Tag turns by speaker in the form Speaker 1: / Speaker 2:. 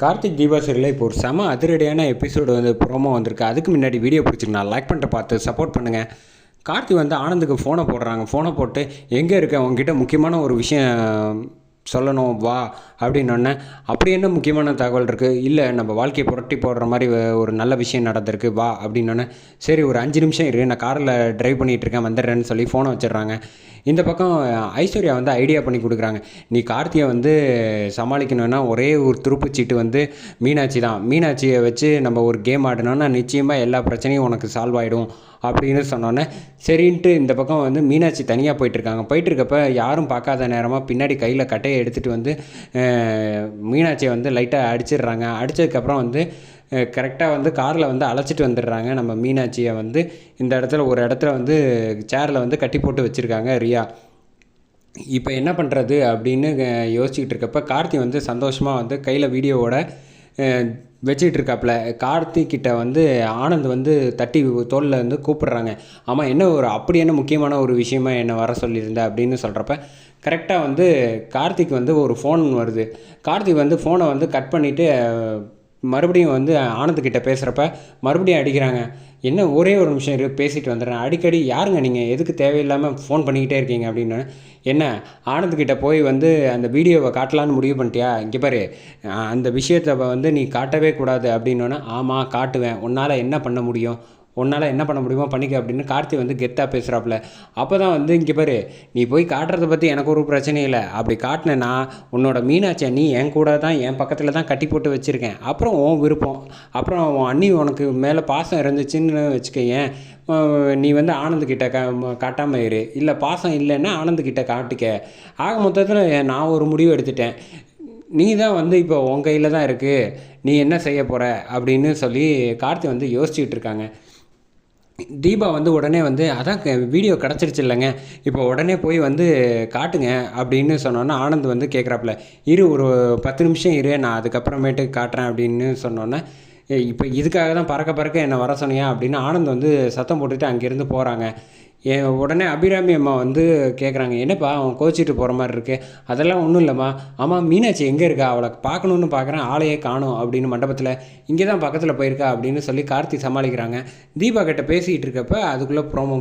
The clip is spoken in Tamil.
Speaker 1: கார்த்திக் தீபா சீரியலில் இப்போ ஒரு செம அதிரடியான எபிசோடு வந்து ப்ரோமோ வந்திருக்கு. அதுக்கு முன்னாடி வீடியோ பிடிச்சிருக்கு நான் லைக் பண்ணிட்டு பார்த்து சப்போர்ட் பண்ணுங்கள். கார்த்தி வந்து ஆனந்துக்கு ஃபோனை போடுறாங்க. ஃபோனை போட்டு எங்கே இருக்க, உங்ககிட்ட முக்கியமான ஒரு விஷயம் சொல்லணும் வா அப்படின்னொன்னே, அப்படி என்ன முக்கியமான தகவல் இருக்குது, இல்லை நம்ம வாழ்க்கையை புரட்டி போடுற மாதிரி ஒரு நல்ல விஷயம் நடந்திருக்கு வா அப்படின்னொன்னே, சரி ஒரு 5 நிமிஷம் இரு, நான் காரில் ட்ரைவ் பண்ணிகிட்டு இருக்கேன் வந்துடுறேன்னு சொல்லி ஃபோனை வச்சிடுறாங்க. இந்த பக்கம் ஐஸ்வர்யா வந்து ஐடியா பண்ணி கொடுக்குறாங்க. நீ கார்த்தியை வந்து சமாளிக்கணுன்னா ஒரே ஒரு துருப்புச்சீட்டு வந்து மீனாட்சி தான். மீனாட்சியை வச்சு நம்ம ஒரு கேம் ஆடினோன்னா நிச்சயமாக எல்லா பிரச்சனையும் உனக்கு சால்வ் ஆகிடும் அப்படின்னு சொன்னோன்னே, சரின்ட்டு இந்த பக்கம் வந்து மீனாட்சி தனியாக போயிட்டுருக்காங்க. போயிட்டுருக்கப்ப யாரும் பார்க்காத நேரமாக பின்னாடி கையில் கட்டையை எடுத்துகிட்டு வந்து மீனாட்சியை வந்து லைட்டாக அடிச்சிடுறாங்க. அடித்ததுக்கப்புறம் வந்து கரெக்டாக வந்து காரில் வந்து அழைச்சிட்டு வந்துடுறாங்க. நம்ம மீனாட்சியை வந்து இந்த இடத்துல ஒரு இடத்துல வந்து சேரில் வந்து கட்டி போட்டு வச்சுருக்காங்க ரியா. இப்போ என்ன பண்ணுறது அப்படின்னு யோசிச்சுக்கிட்டு இருக்கப்ப கார்த்தி வந்து சந்தோஷமாக வந்து கையில் வீடியோவோட வச்சுக்கிட்டு இருக்காப்புல. கார்த்திக்கிட்ட வந்து ஆனந்த் வந்து தட்டி தோளில் வந்து கூப்பிட்றாங்க. ஆமாம், என்ன ஒரு அப்படி என்ன முக்கியமான ஒரு விஷயமா என்னை வர சொல்லியிருந்த அப்படின்னு சொல்கிறப்ப கரெக்டாக வந்து கார்த்திக் வந்து ஒரு ஃபோன் வருது. கார்த்திக் வந்து ஃபோனை வந்து கட் பண்ணிவிட்டு மறுபடியும் வந்து ஆனந்த்கிட்ட பேசுகிறப்ப மறுபடியும் அடிக்கிறாங்க. என்ன ஒரே ஒரு நிமிஷம் பேசிட்டு வந்துடுறேன், அடிக்கடி யாருங்க நீங்கள், எதுக்கு தேவையில்லாமல் ஃபோன் பண்ணிக்கிட்டே இருக்கீங்க அப்படின்னு. என்ன ஆனந்த்கிட்ட போய் வந்து அந்த வீடியோவை காட்டலான்னு முடிவு பண்ணிட்டியா, இங்கே பாரு அந்த விஷயத்தை வந்து நீ காட்டவே கூடாது அப்படின்னோன்னே, ஆமாம் காட்டுவேன், உன்னால் என்ன பண்ண முடியும், உன்னால் என்ன பண்ண முடியுமோ பண்ணிக்க அப்படின்னு கார்த்தி வந்து கெத்தாக பேசுகிறாப்புல. அப்போ தான் வந்து இங்கே பாரு, நீ போய் காட்டுறதை பற்றி எனக்கு ஒரு பிரச்சனையும் இல்லை, அப்படி காட்டினேன்னா உன்னோட மீனாட்சியை நீ என் கூட தான் என் பக்கத்தில் தான் கட்டி போட்டு வச்சுருக்கேன், அப்புறம் உன் விருப்பம், அப்புறம் உன் அண்ணி உனக்கு மேலே பாசம் இருந்துச்சுன்னு வச்சுக்கேன், நீ வந்து ஆனந்துக்கிட்ட காட்டாமல் இரு, இல்லை பாசம் இல்லைன்னா ஆனந்துக்கிட்ட காட்டிக்க. ஆக மொத்தத்தில் நான் ஒரு முடிவு எடுத்துட்டேன், நீ தான் வந்து இப்போ உன் கையில் தான் இருக்குது, நீ என்ன செய்ய போகிற அப்படின்னு சொல்லி கார்த்தி வந்து யோசிச்சுக்கிட்டு இருக்காங்க. தீபா வந்து உடனே வந்து அதான் வீடியோ கிடச்சிருச்சு இல்லைங்க, இப்போ உடனே போய் வந்து காட்டுங்க அப்படின்னு சொன்னோன்னே ஆனந்த் வந்து கேட்குறாப்புல, இரு ஒரு 10 நிமிஷம் இரு, நான் அதுக்கப்புறமேட்டு காட்டுறேன் அப்படின்னு சொன்னோன்னே, இப்போ இதுக்காக தான் பறக்க பறக்க என்னை வர சொன்னியா அப்படின்னு ஆனந்த் வந்து சத்தம் போட்டுட்டு அங்கேருந்து போகிறாங்க. உடனே அபிராமி அம்மா வந்து கேட்குறாங்க, என்னப்பா அவன் கோச்சிட்டு போகிற மாதிரி இருக்குது. அதெல்லாம் ஒன்றும் இல்லைம்மா, ஆமாம் மீனாட்சி எங்கே இருக்கா, அவளை பார்க்கணுன்னு பார்க்குறேன், ஆளையே காணும் அப்படின்னு மண்டபத்தில், இங்கே தான் பக்கத்தில் போயிருக்கா அப்படின்னு சொல்லி கார்த்தி சமாளிக்கிறாங்க. தீபா கிட்ட பேசிகிட்டு இருக்கப்ப அதுக்குள்ளே ப்ரோமோ